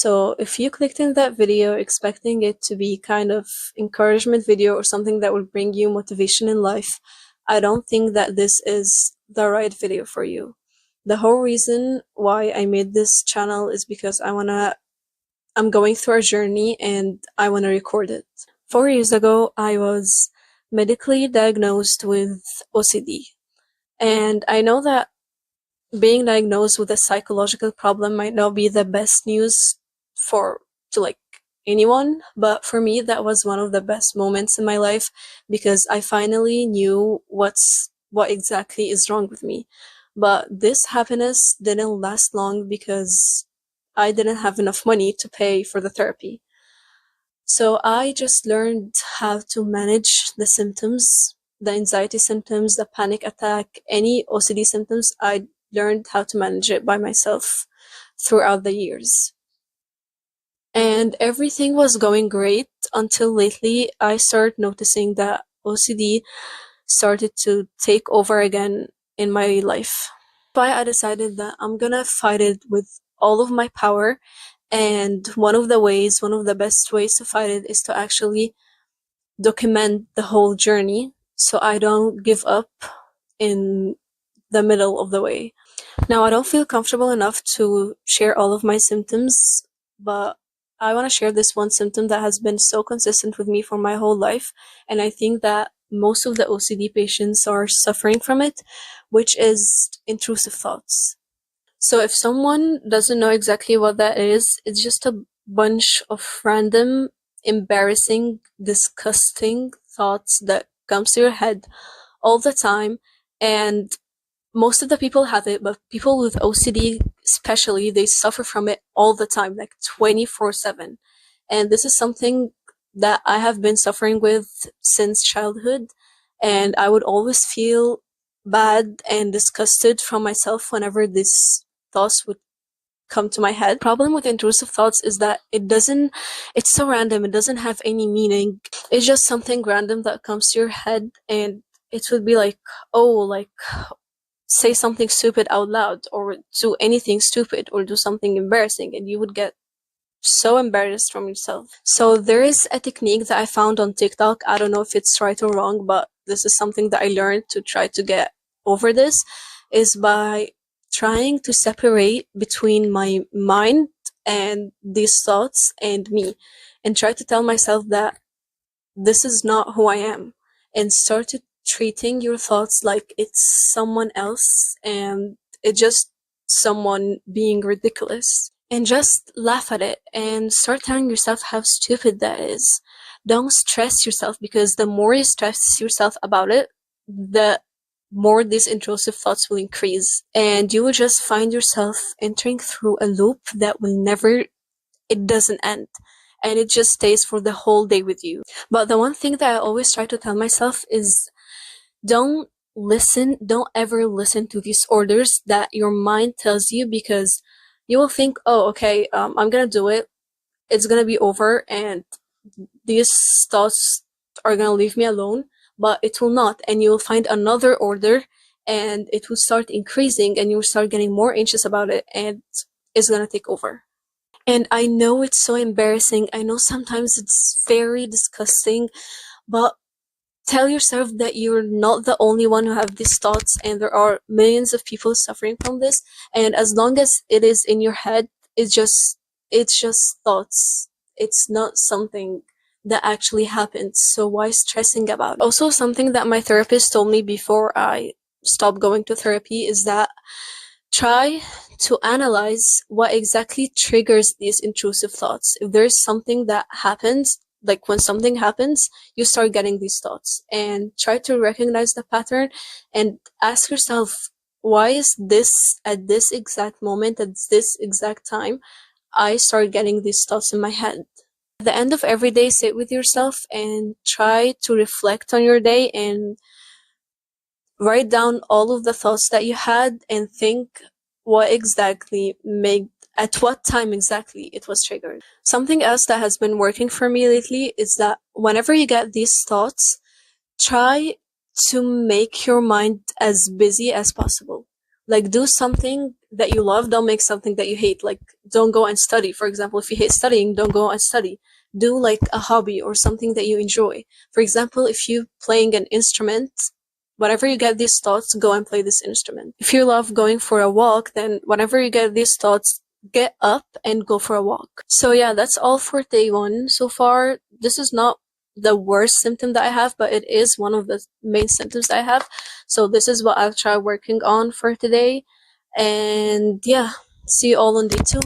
So if you clicked in that video expecting it to be kind of encouragement video or something that will bring you motivation in life, I don't think that this is the right video for you. The whole reason why I made this channel is because I'm going through a journey and I want to record it. 4 years ago, I was medically diagnosed with OCD. And I know that being diagnosed with a psychological problem might not be the best news to anyone, but for me that was one of the best moments in my life because I finally knew what exactly is wrong with me. But this happiness didn't last long because I didn't have enough money to pay for the therapy. So I just learned how to manage the symptoms, the anxiety symptoms, the panic attack, any OCD symptoms. I learned how to manage it by myself throughout the years. And everything was going great until lately I started noticing that OCD started to take over again in my life. So I decided that I'm gonna fight it with all of my power, and one of the best ways to fight it is to actually document the whole journey so I don't give up in the middle of the way. Now, I don't feel comfortable enough to share all of my symptoms, but I want to share this one symptom that has been so consistent with me for my whole life, and I think that most of the OCD patients are suffering from it, which is intrusive thoughts. So if someone doesn't know exactly what that is, it's just a bunch of random, embarrassing, disgusting thoughts that comes to your head all the time, and most of the people have it, but people with OCD especially, they suffer from it all the time, like 24/7. And this is something that I have been suffering with since childhood, and I would always feel bad and disgusted from myself whenever these thoughts would come to my head. Problem with intrusive thoughts is that it's so random, it doesn't have any meaning. It's just something random that comes to your head, and it would be like, say something stupid out loud, or do anything stupid, or do something embarrassing, and you would get so embarrassed from yourself. So there is a technique that I found on TikTok. I don't know if it's right or wrong, but this is something that I learned to try to get over this, is by trying to separate between my mind and these thoughts and me, and try to tell myself that this is not who I am, and start treating your thoughts like it's someone else and it's just someone being ridiculous, and just laugh at it and start telling yourself how stupid that is. Don't stress yourself, because the more you stress yourself about it, the more these intrusive thoughts will increase, and you will just find yourself entering through a loop that it doesn't end, and it just stays for the whole day with you. But the one thing that I always try to tell myself is, don't ever listen to these orders that your mind tells you, because you will think, oh, okay, I'm gonna do it, it's gonna be over, and these thoughts are gonna leave me alone, but it will not, and you will find another order, and it will start increasing, and you will start getting more anxious about it, and it's gonna take over. And I know it's so embarrassing, I know sometimes it's very disgusting, but tell yourself that you're not the only one who have these thoughts, and there are millions of people suffering from this, and as long as it is in your head, it's just thoughts. It's not something that actually happens, so why stressing about it? Also, something that my therapist told me before I stopped going to therapy is that try to analyze what exactly triggers these intrusive thoughts. If there's something that happens, like when something happens, you start getting these thoughts, and try to recognize the pattern and ask yourself, why is this at this exact moment, at this exact time, I start getting these thoughts in my head? At the end of every day, sit with yourself and try to reflect on your day and write down all of the thoughts that you had, and think at what time exactly it was triggered. Something else that has been working for me lately is that whenever you get these thoughts, try to make your mind as busy as possible. Like, do something that you love, don't make something that you hate. Like, don't go and study. For example, if you hate studying, don't go and study. Do like a hobby or something that you enjoy. For example, if you playing an instrument, whenever you get these thoughts, go and play this instrument. If you love going for a walk, then whenever you get these thoughts, get up and go for a walk. So yeah, that's all for day 1. So far, this is not the worst symptom that I have, but it is one of the main symptoms that I have. So this is what I'll try working on for today. And yeah, see you all on day 2.